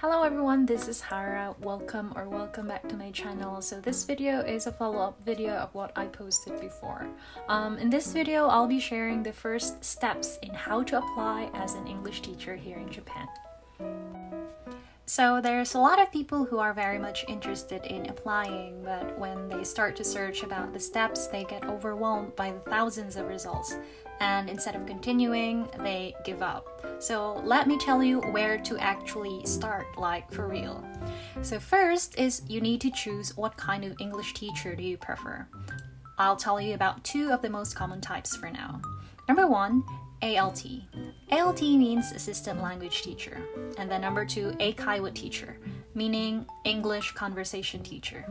Hello everyone, this is Hara. Welcome back to my channel. So this video is a follow-up video of what I posted before. In this video, I'll be sharing the first steps in how to apply as an English teacher here in Japan. So there's a lot of people who are very much interested in applying, but when they start to search about the steps, they get overwhelmed by the thousands of results. And instead of continuing, they give up. So let me tell you where to actually start, like for real. So first is you need to choose what kind of English teacher do you prefer. I'll tell you about two of the most common types for now. Number one, ALT. ALT means Assistant Language Teacher. And then number two, Eikaiwa Teacher, meaning English Conversation Teacher.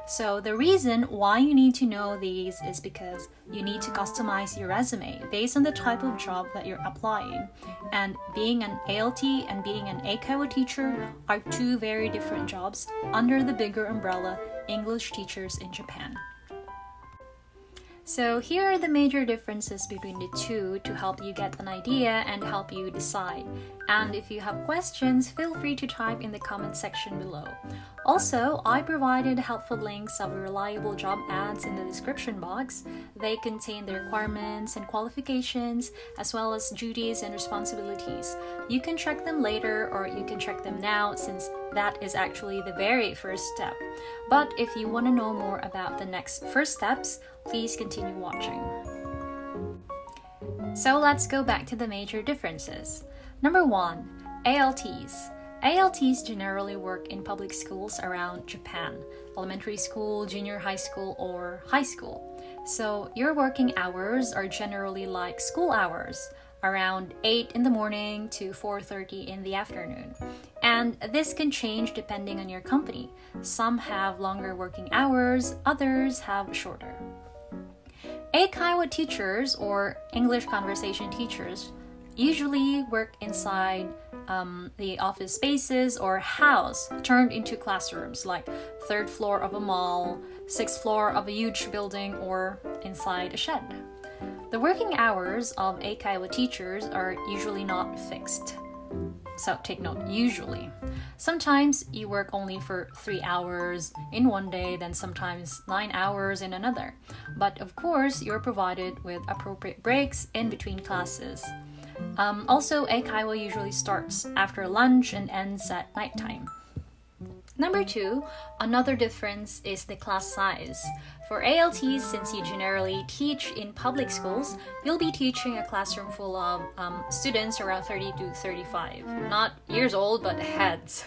So the reason why you need to know these is because you need to customize your resume based on the type of job that you're applying. And being an ALT and being an Eikaiwa teacher are two very different jobs under the bigger umbrella English teachers in Japan. So here are the major differences between the two to help you get an idea and help you decide. And if you have questions, feel free to type in the comment section below. Also, I provided helpful links of reliable job ads in the description box. They contain the requirements and qualifications, as well as duties and responsibilities. You can check them later or you can check them now, since that is actually the very first step. But if you want to know more about the next first steps, please continue watching. So let's go back to the major differences. Number one, ALTs. ALTs generally work in public schools around Japan, elementary school, junior high school, or high school. So your working hours are generally like school hours, around 8 in the morning to 4:30 in the afternoon. And this can change depending on your company. Some have longer working hours, others have shorter. Eikaiwa teachers or English conversation teachers usually work inside the office spaces or house turned into classrooms, like third floor of a mall, sixth floor of a huge building, or inside a shed. The working hours of Eikaiwa teachers are usually not fixed. So take note, usually. Sometimes you work only for 3 hours in one day, then sometimes 9 hours in another. But of course, you're provided with appropriate breaks in between classes. Also, Eikaiwa usually starts after lunch and ends at nighttime. Number two, another difference is the class size. For ALTs, since you generally teach in public schools, you'll be teaching a classroom full of students around 30 to 35. Not years old, but heads.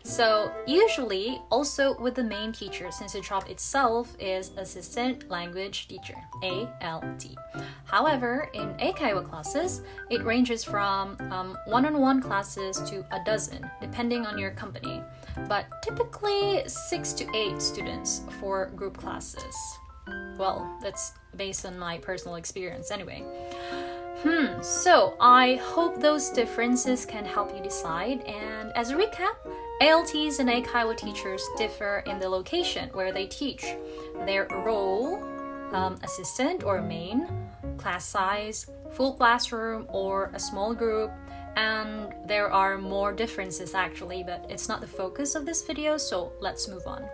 So usually, also with the main teacher, since the job itself is Assistant Language Teacher, ALT. However, in Eikaiwa classes, it ranges from one-on-one classes to a dozen, depending on your company. But typically 6 to 8 students for group classes. Well, that's based on my personal experience anyway. So I hope those differences can help you decide. And as a recap, ALTs and Eikaiwa teachers differ in the location where they teach, their role, assistant or main, class size, full classroom or a small group, and there are more differences actually, but it's not the focus of this video, so let's move on.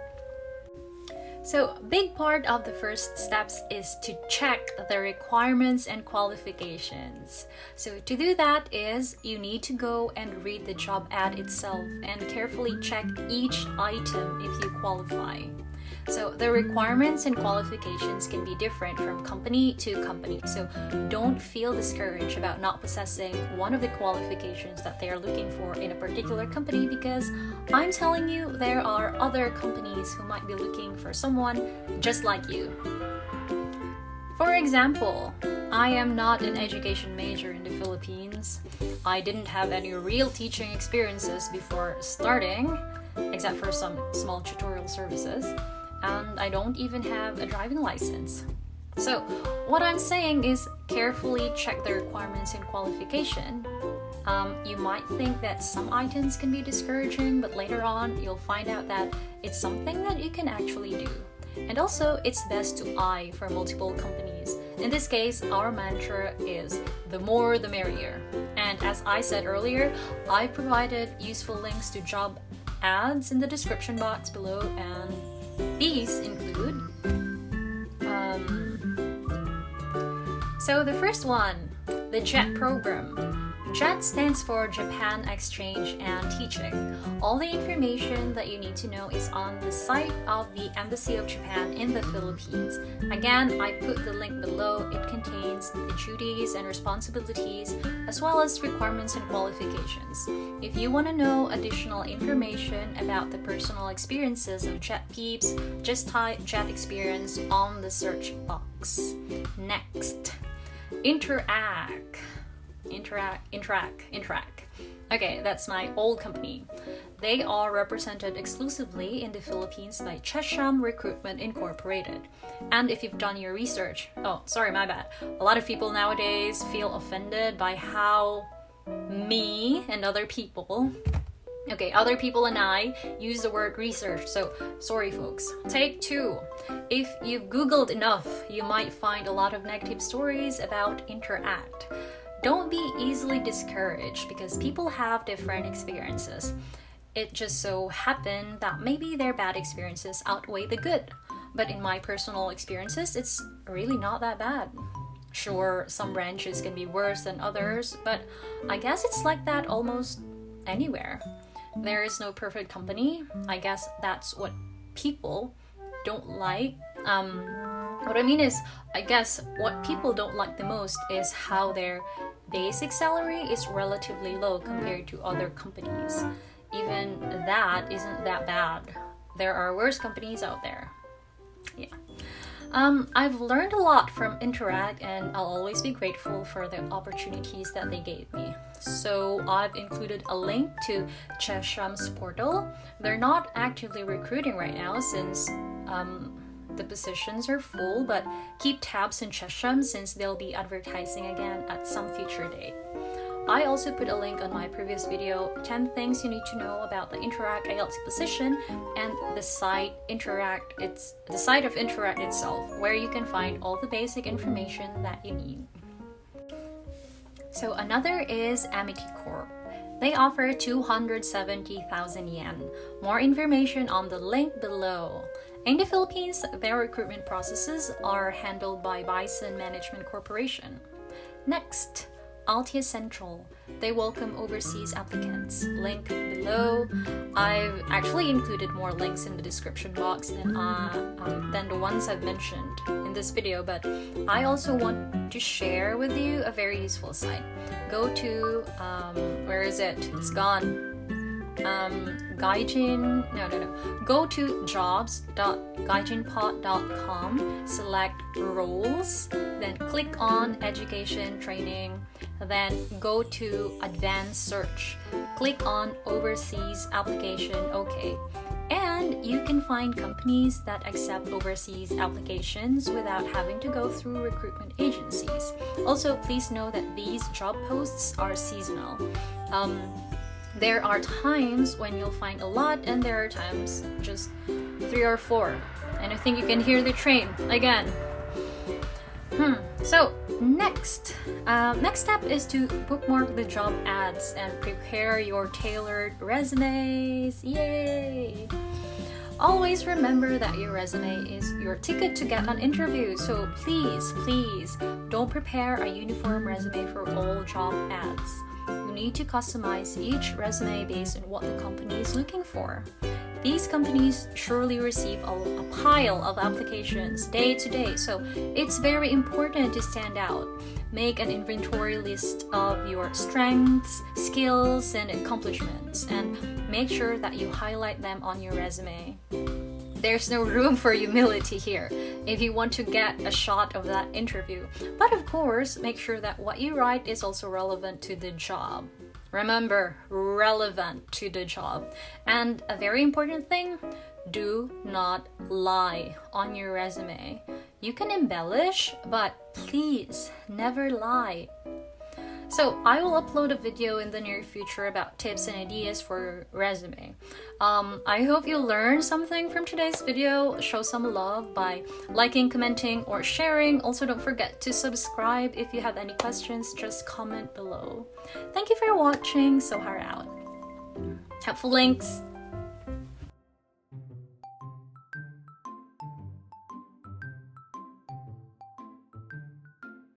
So, big part of the first steps is to check the requirements and qualifications. So to do that is you need to go and read the job ad itself and carefully check each item if you qualify. So the requirements and qualifications can be different from company to company. So don't feel discouraged about not possessing one of the qualifications that they are looking for in a particular company, because I'm telling you there are other companies who might be looking for someone just like you. For example, I am not an education major in the Philippines. I didn't have any real teaching experiences before starting, except for some small tutorial services. And I don't even have a driving license. So what I'm saying is carefully check the requirements and qualification. You might think that some items can be discouraging, but later on you'll find out that it's something that you can actually do. And also, it's best to eye for multiple companies. In this case, our mantra is the more the merrier. And And as I said earlier, I provided useful links to job ads in the description box below, and these include so the first one, the JET program. JET stands for Japan Exchange and Teaching. All the information that you need to know is on the site of the Embassy of Japan in the Philippines. Again, I put the link below. It contains the duties and responsibilities as well as requirements and qualifications. If you want to know additional information about the personal experiences of JET peeps, just type JET experience on the search box. Next, Interac. Okay, that's my old company. They are represented exclusively in the Philippines by Chesham Recruitment Incorporated. And if you've done your research, oh, sorry, my bad. A lot of people nowadays feel offended by how me and other people and I use the word research, so sorry folks. Take 2. If you've Googled enough, you might find a lot of negative stories about Interact. Don't be easily discouraged because people have different experiences. It just so happened that maybe their bad experiences outweigh the good. But in my personal experiences, it's really not that bad. Sure, some branches can be worse than others, but I guess it's like that almost anywhere. There is no perfect company. I guess that's what people don't like. What I mean is, I guess what people don't like the most is how their basic salary is relatively low compared to other companies. Even that isn't that bad. There are worse companies out there. Yeah. I've learned a lot from Interact, and I'll always be grateful for the opportunities that they gave me. So I've included a link to Chesham's portal. They're not actively recruiting right now since the positions are full, but keep tabs on Chesham since they'll be advertising again at some future date. I also put a link on my previous video, 10 things you need to know about the Interac ALT position and the site of Interact itself, where you can find all the basic information that you need. So another is Amity Corp. They offer 270,000 yen. More information on the link below. In the Philippines, their recruitment processes are handled by Bison Management Corporation. Next, ALTIA Central. They welcome overseas applicants. Link below. I've actually included more links in the description box than the ones I've mentioned in this video, but I also want to share with you a very useful site. Go to, where is it? It's gone. Go to jobs.gaijinpot.com, select roles, then click on education training, then go to advanced search, click on overseas application, okay. And you can find companies that accept overseas applications without having to go through recruitment agencies. Also, please know that these job posts are seasonal. There are times when you'll find a lot, and there are times just 3 or 4. And I think you can hear the train again. So next step is to bookmark the job ads and prepare your tailored resumes. Yay! Always remember that your resume is your ticket to get an interview. So please don't prepare a uniform resume for all job ads. You need to customize each resume based on what the company is looking for. These companies surely receive a pile of applications day to day, so it's very important to stand out. Make an inventory list of your strengths, skills, and accomplishments, and make sure that you highlight them on your resume. There's no room for humility here if you want to get a shot of that interview. But of course, make sure that what you write is also relevant to the job. Remember, relevant to the job. And a very important thing, do not lie on your resume. You can embellish, but please never lie. So I will upload a video in the near future about tips and ideas for resume. I hope you learned something from today's video. Show some love by liking, commenting, or sharing. Also, don't forget to subscribe. If you have any questions, just comment below. Thank you for watching. So Hara out. Helpful links.